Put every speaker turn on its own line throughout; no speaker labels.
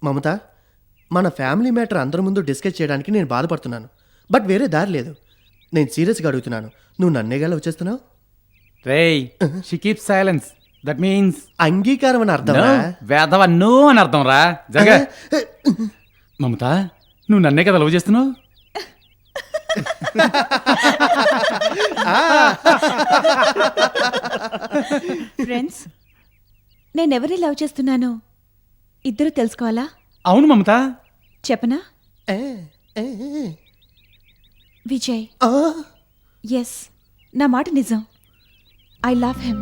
మమత, మన family matter అందరి ముందు డిస్కస్ చేయడానికి నేను బాధపడుతున్నాను. బట్ వేరే దారి లేదు. నేను సీరియస్గా అడుగుతున్నాను, నువ్వు నన్నేగా లవ్ చేస్తున్నావు?
రేయ్, she keep silence. That means
అంగీకారం అని అర్థం.
వేదవన్ను అని అర్థం రా. జగ మమత, నువ్వు నన్నే కదా లవ్ చేస్తున్నావు?
ఫ్రెండ్స్, నేనెవరిని లవ్ చేస్తున్నానో ఇద్దరు తెలుసుకోవాలా?
అవును మమత.
చెప్పనా? విజయ్. ఎస్, నా మాట నిజం. I love him.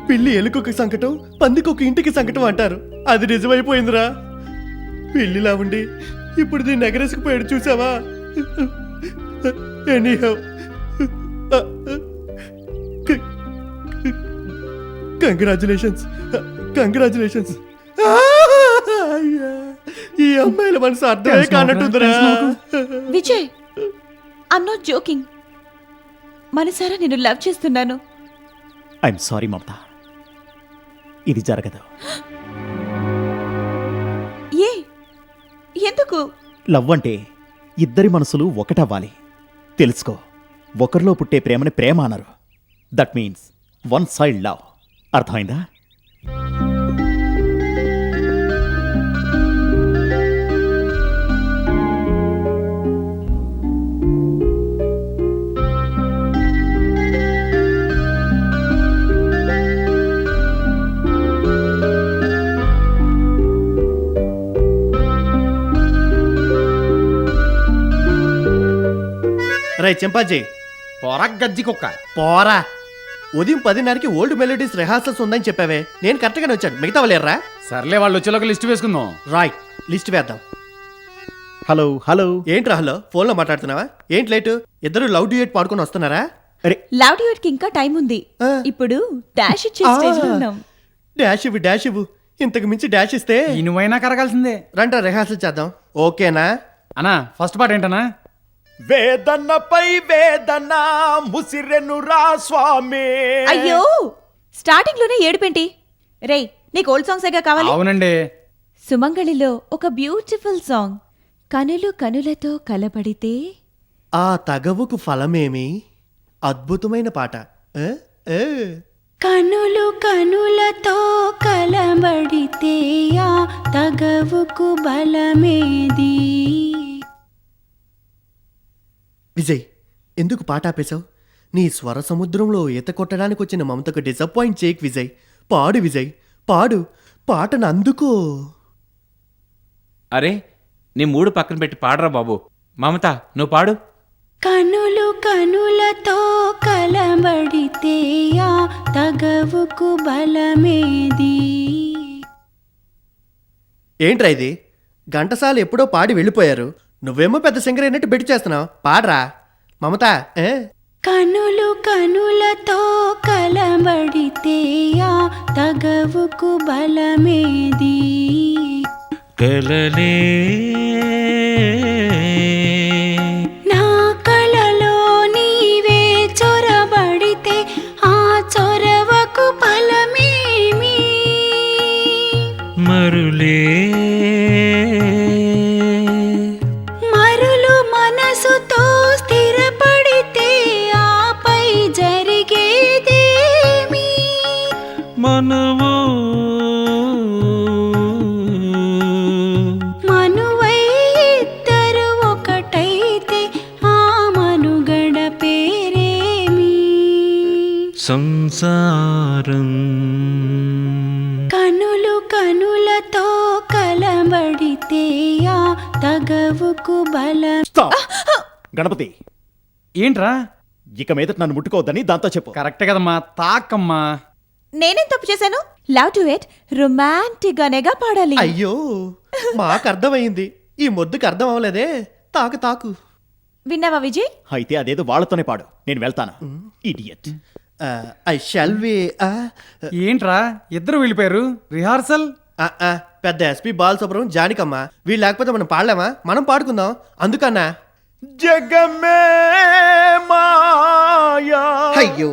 పిల్లి ఎలుకొక సంకటం, పందికొక ఇంటికి సంకటం అంటారు. అది నిజమైపోయిందిరా. పిల్లిలా ఉండి ఇప్పుడు దీన్ని ఎగరేసుకుపోయాడు, చూసావా? Anyhow, congratulations. కంగ్రాచులేషన్స్. ఈ అమ్మాయిల మనసు అర్థమే కానట్టుందిరా.
Vijay, I'm not joking. మనసారా నేను లవ్ చేస్తున్నాను.
ఐఎమ్ సారీ మమత, ఇది జరగదు.
ఎందుకు?
లవ్ అంటే ఇద్దరి మనసులు ఒకటవ్వాలి. తెలుసుకో, ఒకరిలో పుట్టే ప్రేమని ప్రేమ అనరు. That means one side love. అర్థమైందా?
రై చింపాజీ,
పొర గజ్జి కుక్క.
పోరా. ఉదయం 10:30కి ఓల్డ్ మెలోడీస్ రిహార్సల్స్ ఉందని చెప్పావే. నేను కరెక్ట్గానే వచ్చాను, మిగతా వాళ్ళేర్రా?
సర్లే, వాళ్ళు వచ్చేలోకి లిస్ట్ వేసుకుందాం.
రైట్, లిస్ట్ వేద్దాం.
Hello hello.
ఏంట్రా హలో? ఫోన్లో మాట్లాడుతున్నావా? ఏంటి లేటు? ఇద్దరు లవ్ డ్యూయట్ పాడుకొని వస్తున్నారా?
అరే,
లవ్ డ్యూయట్ కి ఇంకా టైం ఉంది. ఇప్పుడు డాష్ ఇచ్చే స్టేజ్ లో ఉన్నాం.
డాష్ ఇవ్వు, డాష్ ఇవ్వు. ఇంతకు మించి డాష్ ఇస్తే
ఇనువైనా కరగాల్సిందే.
రండి రిహార్సల్ చేద్దాం. ఓకేనా?
అన్నా, ఫస్ట్ పార్ట్ ఏంటనా?
వేదనపై వేదన ముసిరెనురా స్వామి.
అయ్యో, స్టార్టింగ్ లోనే ఏడుపేంటి? రేయ్, నీకు ఓల్డ్ సాంగ్స్ ఏగా కావాలి?
అవునండి.
సుమంగళిలో ఒక బ్యూటిఫుల్ సాంగ్, కనులు కనులతో కలబడితే
ఆ తగవుకు ఫలమేమి? అద్భుతమైన పాట.
కనులు కనులతో కలబడితే ఆ తగవుకు బలమేది.
విజయ్, ఎందుకు పాట ఆపేశావు? నీ స్వర సముద్రంలో ఈత కొట్టడానికి వచ్చిన మమతకు డిసప్పాయింట్ చేయకు విజయ్. పాడు విజయ్, పాడు. పాటను అందుకో.
అరే, నీ మూడు పక్కన పెట్టి పాడరా బాబు. మమత, నువ్వు పాడు.
కనులు కనులతో కలబడితే ఆ తగవుకు బలమేది.
ఏంట్రా ఇది? ఘంటసాల ఎప్పుడో పాడి వెళ్ళిపోయారు. నువ్వేమో పెద్ద సింగర్ అయినట్టు బెట్టు చేస్తున్నావు. పాడరా మమత.
కనులు కనులతో కలబడితే ఆ తగవుకు బలమేది.
కలలే
నా కలలో నీవే చొరబడితే ఆ చొరవకు ఫలమేమి?
మరులే
మరులు మనసుతో స్థిరపడితే ఆపై జరిగేదేమి?
మనవు
మనువై ఇద్దరు ఒకటైతే ఆ మనుగడ పేరేమి?
సంసారం.
కనులు కనులతో కలబడితే ఆ తగవుకు బలం.
స్టాప్. గణపతి,
ఏంట్రా?
ఇక మీద నన్ను ముట్టుకోవద్దని దాంతో చెప్పు.
కరెక్టే కదమ్మా, తాకమ్మా.
నేనేం తప్పు చేశాను? లవ్ డ్యూయట్ రొమాంటిక్ గానేగా పాడాలి.
అయ్యో, మాకు అర్థమైంది. ఈ మొద్దుకు అర్థం అవ్వలేదే. తాకు తాకు.
విన్నావా విజయ్?
అయితే అదేదో వాళ్ళతోనే పాడు, నేను వెళ్తాను. ఇడియట్.
I shall we.
ఏంట్రా, ఇద్దరు వెళ్ళిపోయారు? రిహార్సల్
పెద్ద ఎస్పి బాలసుబ్రహ్మణ్యం, జానికమ్మ వీళ్ళు లేకపోతే మనం పాడలేమా? మనం పాడుకుందాం. అందుకన్నా.
జగమే మాయా.
అయ్యో,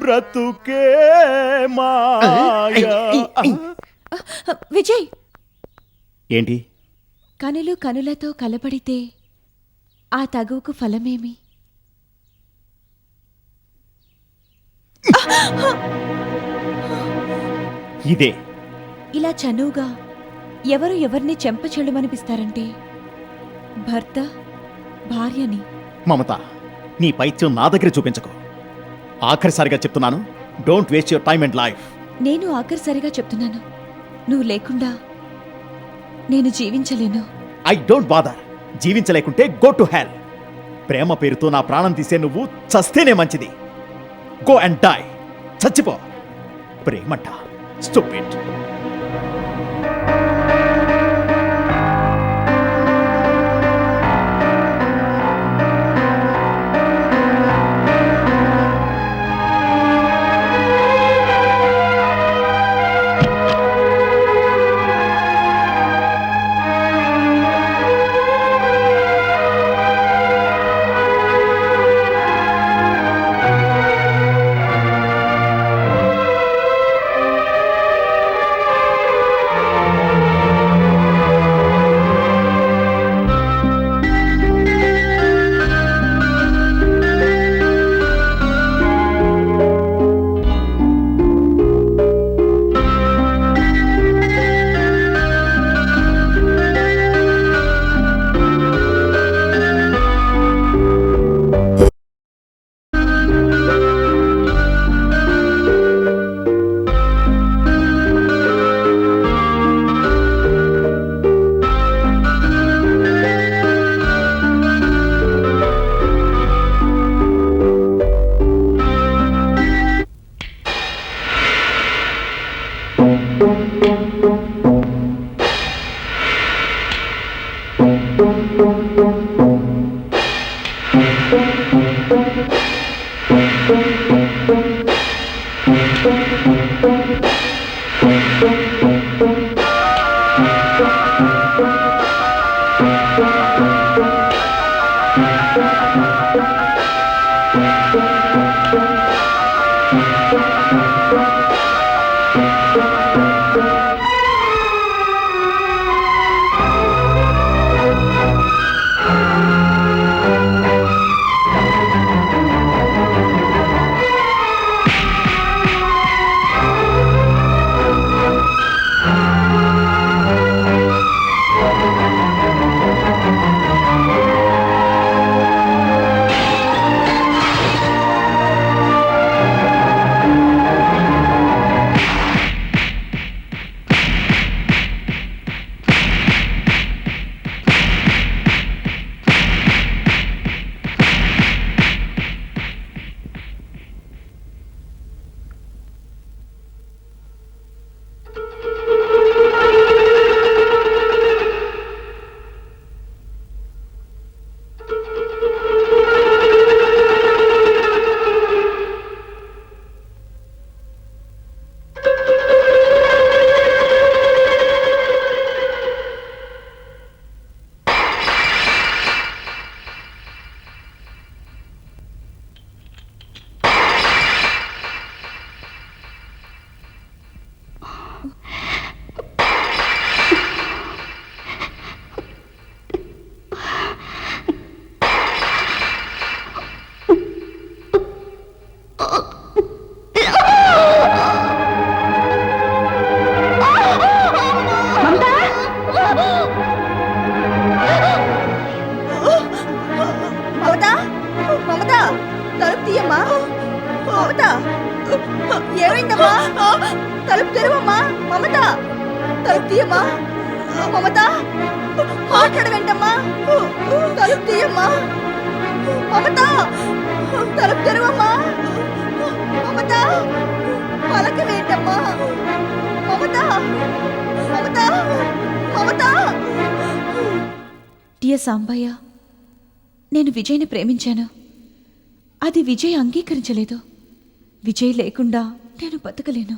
బ్రతుకే మాయ.
విజయ్,
ఏంటి?
కనులు కనులతో కలపడితే ఆ తగువుకు ఫలమేమి?
ఇదే
ఇలా చనువుగా ఎవరు ఎవరిని చెంపచెళ్ళమనిపిస్తారంటే భర్త భార్యని.
మమత, నీ పైత్యం నా దగ్గర చూపించకు. ఆఖరిసారిగా చెప్తున్నాను, don't waste your time and life.
నేను ఆఖరిసారిగా చెప్తున్నాను, నువ్వు లేకుండా నేను జీవించలేను.
I don't bother. జీవించలేకుంటే గో టు హెల్. ప్రేమ పేరుతో నా ప్రాణం తీసే నువ్వు చస్తేనే మంచిది. Go and die. చచ్చిపో. ప్రేమంట స్టూపిడ్.
ఏమైందమ్మా? తలుపు తెరువమ్మా. మమత, తలుపు తీయమ్మా. మమత, మాట్లాడవేంటమ్మా? తలుపు తీయమ్మా. మమత, తలుపు తెరువమ్మా. మమత, పలకవేంటమ్మా? మమత, మమత, మమత. డియర్ సాంబయ్య, నేను విజయ్ని ప్రేమించాను. అది విజయ్ అంగీకరించలేదు. విజయ్ లేకుండా నేను బతకలేను.